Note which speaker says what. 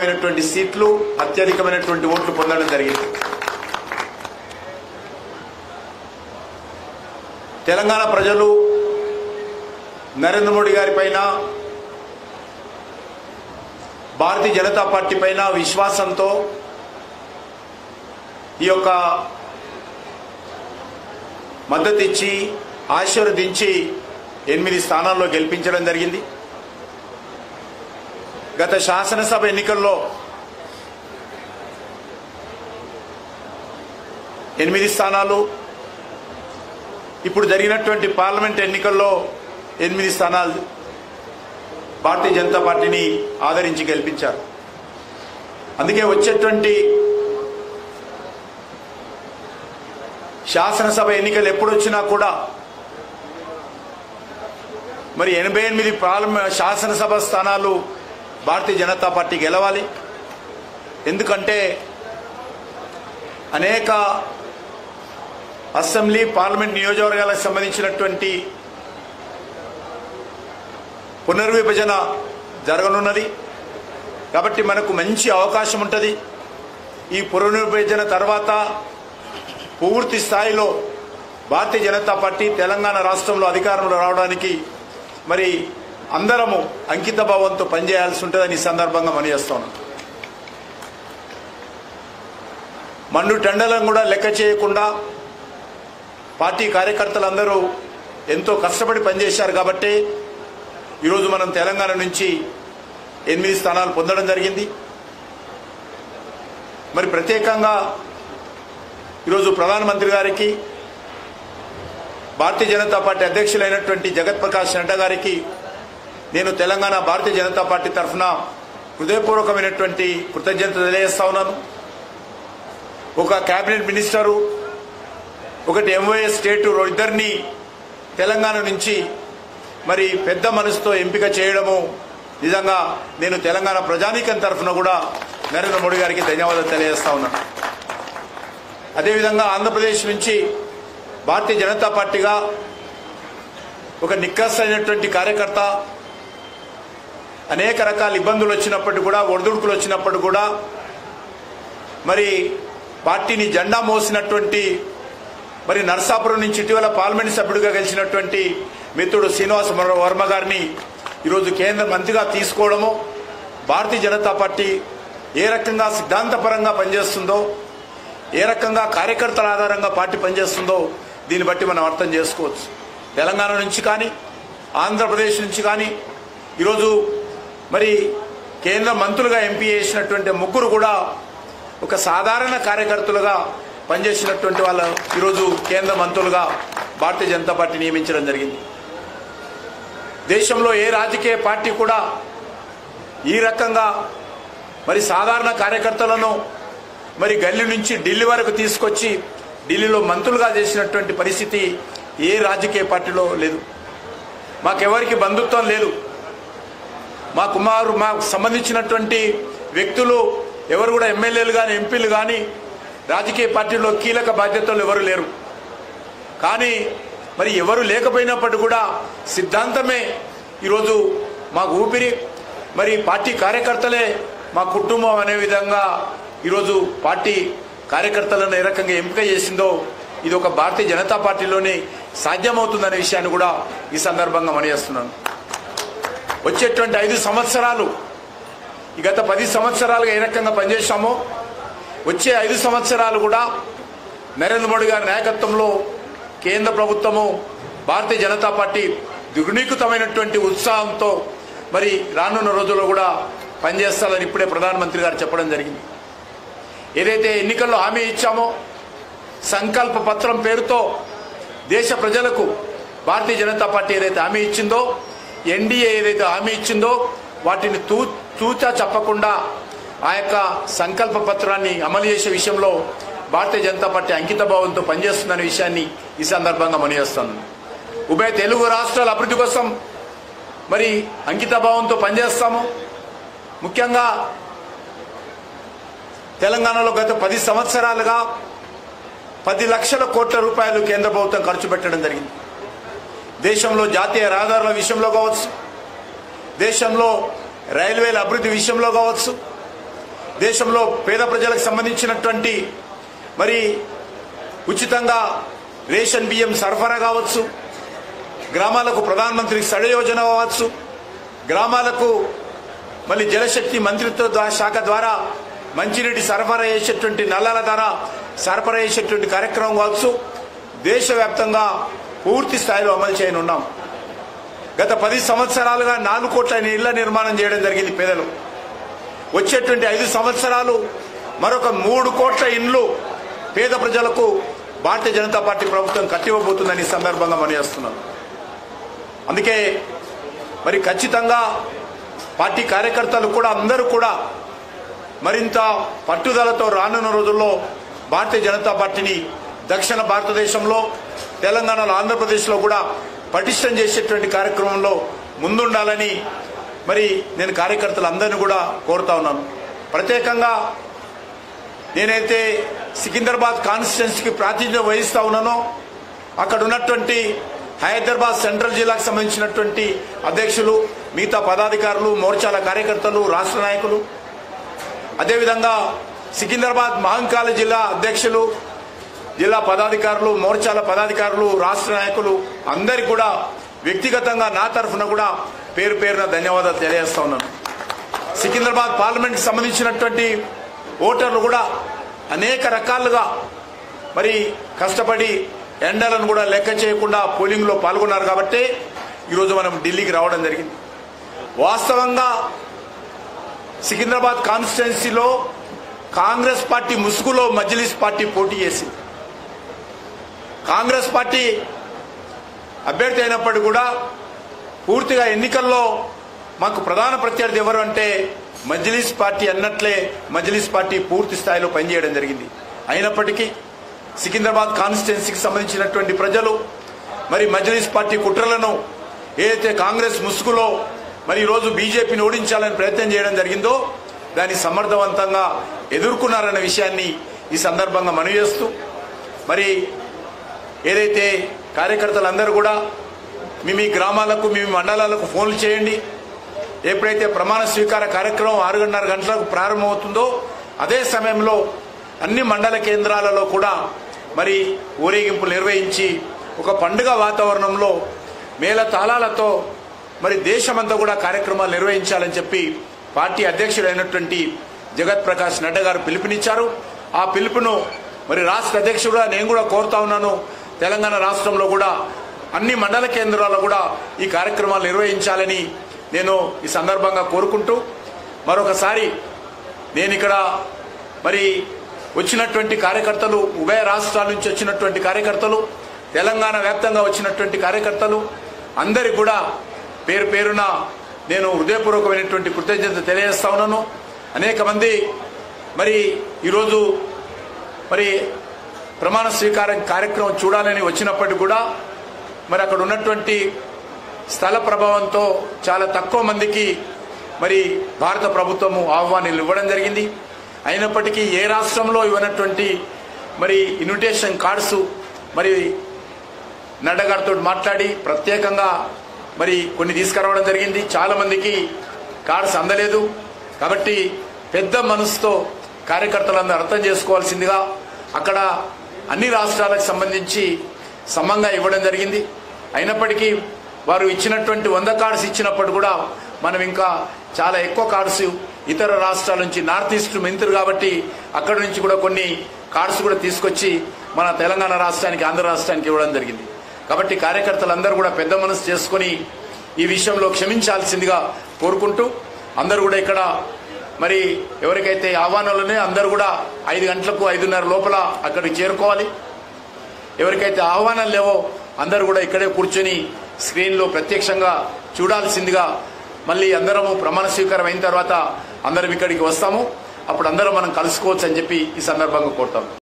Speaker 1: సీట్లు అత్యధికమైనటువంటి ఓట్లు పొందడం జరిగింది. తెలంగాణ ప్రజలు నరేంద్ర మోడీ గారి పైన భారతీయ జనతా పార్టీ పైన విశ్వాసంతో ఈ యొక్క మద్దతు ఇచ్చి ఆశీర్వదించి 8 స్థానాల్లో గెలిపించడం జరిగింది. గత శాసనసభ ఎన్నికల్లో 8 స్థానాలు, ఇప్పుడు జరిగినటువంటి పార్లమెంట్ ఎన్నికల్లో 8 స్థానాలు భారతీయ జనతా పార్టీని ఆదరించి గెలిపించారు. అందుకే వచ్చేటువంటి శాసనసభ ఎన్నికలు ఎప్పుడు వచ్చినా కూడా మరి 88 శాసనసభ స్థానాలు భారతీయ జనతా పార్టీ గెలవాలి. ఎందుకంటే అనేక అసెంబ్లీ పార్లమెంట్ నియోజకవర్గాలకు సంబంధించినటువంటి పునర్విభజన జరగనున్నది. కాబట్టి మనకు మంచి అవకాశం ఉంటుంది. ఈ పునర్విభజన తర్వాత పూర్తి స్థాయిలో భారతీయ జనతా పార్టీ తెలంగాణ రాష్ట్రంలో అధికారంలో రావడానికి మరి అందరము అంకిత భావంతో పనిచేయాల్సి ఉంటుందని ఈ సందర్భంగా మనయేస్తున్నాం. మండు టెండలను కూడా లెక్క చేయకుండా పార్టీ కార్యకర్తలందరూ ఎంతో కష్టపడి పనిచేశారు. కాబట్టి ఈరోజు మనం తెలంగాణ నుంచి 8 స్థానాలు పొందడం జరిగింది. మరి ప్రత్యేకంగా ఈరోజు ప్రధానమంత్రి గారికి, భారతీయ జనతా పార్టీ అధ్యక్షులైనటువంటి జగత్ ప్రకాష్ నడ్డా గారికి నేను తెలంగాణ భారతీయ జనతా పార్టీ తరఫున హృదయపూర్వకమైనటువంటి కృతజ్ఞతలు తెలియజేస్తా ఉన్నాను. ఒక కేబినెట్ మినిస్టరు, ఒకటి ఎంఓఏ స్టేటు, ఇద్దరిని తెలంగాణ నుంచి మరి పెద్ద మనసుతో ఎంపిక చేయడము నిజంగా నేను తెలంగాణ ప్రజానీకం తరఫున కూడా నరేంద్ర మోడీ గారికి ధన్యవాదాలు తెలియజేస్తా ఉన్నాను. అదేవిధంగా ఆంధ్రప్రదేశ్ నుంచి భారతీయ జనతా పార్టీగా ఒక నిక్కస్ అయినటువంటి కార్యకర్త, అనేక రకాల ఇబ్బందులు వచ్చినప్పటికీ కూడా, ఒడిదుడుకులు వచ్చినప్పుడు కూడా మరి పార్టీని జెండా మోసినటువంటి మరి నర్సాపురం నుంచి ఇటీవల పార్లమెంట్ సభ్యుడిగా గెలిచినటువంటి మిత్రుడు శ్రీనివాస్ వర్మ గారిని ఈరోజు కేంద్ర మంత్రిగా తీసుకోవడము, భారతీయ జనతా పార్టీ ఏ రకంగా సిద్ధాంతపరంగా పనిచేస్తుందో, ఏ రకంగా కార్యకర్తల ఆధారంగా పార్టీ పనిచేస్తుందో దీన్ని బట్టి మనం అర్థం చేసుకోవచ్చు. తెలంగాణ నుంచి కానీ ఆంధ్రప్రదేశ్ నుంచి కానీ ఈరోజు మరి కేంద్ర మంత్రులుగా ఎంపీ చేసినటువంటి ముగ్గురు కూడా ఒక సాధారణ కార్యకర్తలుగా పనిచేసినటువంటి వాళ్ళు ఈరోజు కేంద్ర మంత్రులుగా భారతీయ జనతా పార్టీ నియమించడం జరిగింది. దేశంలో ఏ రాజకీయ పార్టీ కూడా ఈ రకంగా మరి సాధారణ కార్యకర్తలను మరి గల్లీ నుంచి ఢిల్లీ వరకు తీసుకొచ్చి ఢిల్లీలో మంత్రులుగా చేసినటువంటి పరిస్థితి ఏ రాజకీయ పార్టీలో లేదు. మాకెవరికి బంధుత్వం లేదు. మాకు సంబంధించినటువంటి వ్యక్తులు ఎవరు కూడా ఎమ్మెల్యేలు కానీ ఎంపీలు కానీ రాజకీయ పార్టీలో కీలక బాధ్యతలు ఎవరు లేరు. కానీ మరి ఎవరు లేకపోయినప్పటికీ కూడా సిద్ధాంతమే ఈరోజు మాకు ఊపిరి, మరి పార్టీ కార్యకర్తలే మా కుటుంబం అనే విధంగా ఈరోజు పార్టీ కార్యకర్తలను ఏ రకంగా ఎంపిక చేసిందో ఇది ఒక భారతీయ జనతా పార్టీలోనే సాధ్యమవుతుందనే విషయాన్ని కూడా ఈ సందర్భంగా మనయేస్తున్నాను. వచ్చేటువంటి 5 సంవత్సరాలు, ఈ గత 10 సంవత్సరాలుగా ఏ రకంగా పనిచేశామో వచ్చే 5 సంవత్సరాలు కూడా నరేంద్ర మోడీ గారి నాయకత్వంలో కేంద్ర ప్రభుత్వము, భారతీయ జనతా పార్టీ దుర్నీకృతమైనటువంటి ఉత్సాహంతో మరి రానున్న రోజుల్లో కూడా పనిచేస్తారని ఇప్పుడే ప్రధానమంత్రి గారు చెప్పడం జరిగింది. ఏదైతే ఎన్నికల్లో హామీ ఇచ్చామో, సంకల్ప పత్రం పేరుతో దేశ ప్రజలకు భారతీయ జనతా పార్టీ ఏదైతే హామీ ఇచ్చిందో, ఎన్డీఏ ఏదైతే హామీ ఇచ్చిందో వాటిని తూచా చెప్పకుండా ఆ యొక్క సంకల్ప పత్రాన్ని అమలు చేసే విషయంలో భారతీయ జనతా పార్టీ అంకిత భావంతో పనిచేస్తుందనే విషయాన్ని ఈ సందర్భంగా మనయేస్తున్నాను. ఉభయ తెలుగు రాష్ట్రాల అభివృద్ధి కోసం మరి అంకిత భావంతో పనిచేస్తాము. ముఖ్యంగా తెలంగాణలో గత 10 సంవత్సరాలుగా 10 లక్షల కోట్ల రూపాయలు కేంద్ర ప్రభుత్వం ఖర్చు పెట్టడం జరిగింది. దేశంలో జాతీయ రహదారుల విషయంలో కావచ్చు, దేశంలో రైల్వేల అభివృద్ధి విషయంలో కావచ్చు, దేశంలో పేద ప్రజలకు సంబంధించినటువంటి మరి ఉచితంగా రేషన్ బియ్యం సరఫరా కావచ్చు, గ్రామాలకు ప్రధానమంత్రి సడ యోజన కావచ్చు, గ్రామాలకు మళ్ళీ జలశక్తి మంత్రిత్వ శాఖ ద్వారా మంచినీటి సరఫరా చేసేటువంటి నల్లాల ద్వారా సరఫరా చేసేటువంటి కార్యక్రమం కావచ్చు, దేశవ్యాప్తంగా పూర్తి స్థాయిలో అమలు చేయనున్నాం. గత 10 సంవత్సరాలుగా 4 కోట్ల ఇళ్ల నిర్మాణం చేయడం జరిగింది పేదలు. వచ్చేటువంటి 5 సంవత్సరాలు మరొక 3 కోట్ల ఇండ్లు పేద ప్రజలకు భారతీయ జనతా పార్టీ ప్రభుత్వం కట్టివ్వబోతుందని సందర్భంగా మనం చేస్తున్నాం. అందుకే మరి ఖచ్చితంగా పార్టీ కార్యకర్తలు కూడా అందరూ కూడా మరింత పట్టుదలతో రానున్న రోజుల్లో భారతీయ జనతా పార్టీని దక్షిణ భారతదేశంలో, తెలంగాణలో, ఆంధ్రప్రదేశ్లో కూడా పటిష్టం చేసేటువంటి కార్యక్రమంలో ముందుండాలని మరి నేను కార్యకర్తలందరినీ కూడా కోరుతా ఉన్నాను. ప్రత్యేకంగా నేనైతే సికింద్రాబాద్ కాన్స్టిట్యున్సీకి ప్రాతినిధ్యం వహిస్తా ఉన్నానో అక్కడ ఉన్నటువంటి హైదరాబాద్ సెంట్రల్ జిల్లాకు సంబంధించినటువంటి అధ్యక్షులు, మిగతా పదాధికారులు, మోర్చాల కార్యకర్తలు, రాష్ట్ర నాయకులు, అదేవిధంగా సికింద్రాబాద్ మహంకాళ జిల్లా అధ్యక్షులు, జిల్లా పదాధికారులు, మోర్చాల పదాధికారులు, రాష్ట్ర నాయకులు అందరికీ కూడా వ్యక్తిగతంగా నా తరఫున కూడా పేరు పేరున ధన్యవాదాలు తెలియజేస్తా ఉన్నాను. సికింద్రాబాద్ పార్లమెంట్కి సంబంధించినటువంటి ఓటర్లు కూడా అనేక రకాలుగా మరి కష్టపడి ఎండలను కూడా లెక్క చేయకుండా పోలింగ్లో పాల్గొన్నారు కాబట్టి ఈరోజు మనం ఢిల్లీకి రావడం జరిగింది. వాస్తవంగా సికింద్రాబాద్ కాన్స్టిట్యున్సీలో కాంగ్రెస్ పార్టీ ముసుగులో మజ్లిస్ పార్టీ పోటీ చేసింది. కాంగ్రెస్ పార్టీ అభ్యర్థి అయినప్పటికీ కూడా పూర్తిగా ఎన్నికల్లో మాకు ప్రధాన ప్రత్యర్థి ఎవరు అంటే మజ్లిస్ పార్టీ అన్నట్లే మజ్లిస్ పార్టీ పూర్తి స్థాయిలో పనిచేయడం జరిగింది. అయినప్పటికీ సికింద్రాబాద్ కాన్స్టిట్యున్సీకి సంబంధించినటువంటి ప్రజలు మరి మజ్లిస్ పార్టీ కుట్రలను ఏదైతే కాంగ్రెస్ ముసుగులో మరి ఈరోజు బీజేపీని ఓడించాలని ప్రయత్నం చేయడం జరిగిందో దాన్ని సమర్థవంతంగా ఎదుర్కొన్నారన్న విషయాన్ని ఈ సందర్భంగా మనవి చేస్తూ మరి ఏదైతే కార్యకర్తలందరూ కూడా మీ గ్రామాలకు, మీ మండలాలకు ఫోన్లు చేయండి. ఎప్పుడైతే ప్రమాణ స్వీకార కార్యక్రమం 6:30 గంటలకు ప్రారంభమవుతుందో అదే సమయంలో అన్ని మండల కేంద్రాలలో కూడా మరి ఊరేగింపులు నిర్వహించి ఒక పండుగ వాతావరణంలో మేళ తాళాలతో మరి దేశమంతా కూడా కార్యక్రమాలు నిర్వహించాలని చెప్పి పార్టీ అధ్యక్షుడైనటువంటి జగత్ ప్రకాష్ నడ్డా గారు పిలుపునిచ్చారు. ఆ పిలుపును మరి రాష్ట్ర అధ్యక్షుడుగా నేను కూడా కోరుతా ఉన్నాను. తెలంగాణ రాష్ట్రంలో కూడా అన్ని మండల కేంద్రాల్లో కూడా ఈ కార్యక్రమాలు నిర్వహించాలని నేను ఈ సందర్భంగా కోరుకుంటూ మరొకసారి నేను ఇక్కడ మరి వచ్చినటువంటి కార్యకర్తలు, ఉభయ రాష్ట్రాల నుంచి వచ్చినటువంటి కార్యకర్తలు, తెలంగాణ వ్యాప్తంగా వచ్చినటువంటి కార్యకర్తలు అందరికి కూడా పేరు పేరున నేను హృదయపూర్వకమైనటువంటి కృతజ్ఞత తెలియజేస్తా ఉన్నాను. అనేక మంది మరి ఈరోజు మరి ప్రమాణ స్వీకారం కార్యక్రమం చూడాలని వచ్చినప్పటికీ కూడా మరి అక్కడ ఉన్నటువంటి స్థల ప్రభావంతో చాలా తక్కువ మందికి మరి భారత ప్రభుత్వము ఆహ్వానాలు ఇవ్వడం జరిగింది. అయినప్పటికీ ఏ రాష్ట్రంలో ఇవ్వనటువంటి మరి ఇన్విటేషన్ కార్డ్స్ మరి నడ్డా గారితో మాట్లాడి ప్రత్యేకంగా మరి కొన్ని తీసుకురావడం జరిగింది. చాలా మందికి కార్డ్స్ అందలేదు. కాబట్టి పెద్ద మనసుతో కార్యకర్తలందరూ అర్థం చేసుకోవాల్సిందిగా అక్కడ అన్ని రాష్ట్రాలకు సంబంధించి సమంగా ఇవ్వడం జరిగింది. అయినప్పటికీ వారు ఇచ్చినటువంటి 100 కార్డ్స్ ఇచ్చినప్పుడు కూడా మనం ఇంకా చాలా ఎక్కువ కార్డ్స్ ఇతర రాష్ట్రాల నుంచి, నార్త్ ఈస్ట్ మంత్రి కాబట్టి అక్కడి నుంచి కూడా కొన్ని కార్డ్స్ కూడా తీసుకొచ్చి మన తెలంగాణ రాష్ట్రానికి, ఆంధ్ర రాష్ట్రానికి ఇవ్వడం జరిగింది. కాబట్టి కార్యకర్తలందరూ కూడా పెద్ద మనసు చేసుకుని ఈ విషయంలో క్షమించాల్సిందిగా కోరుకుంటూ అందరూ కూడా ఇక్కడ మరి ఎవరికైతే ఆహ్వానాలు ఉన్నాయో అందరూ కూడా 5 గంటలకు 5:30 లోపల అక్కడికి చేరుకోవాలి. ఎవరికైతే ఆహ్వానాలు లేవో అందరూ కూడా ఇక్కడే కూర్చొని స్క్రీన్లో ప్రత్యక్షంగా చూడాల్సిందిగా, మళ్ళీ అందరము ప్రమాణ స్వీకారం అయిన తర్వాత అందరం ఇక్కడికి వస్తాము. అప్పుడు అందరం మనం కలుసుకోవచ్చు అని చెప్పి ఈ సందర్భంగా కోరుతాము.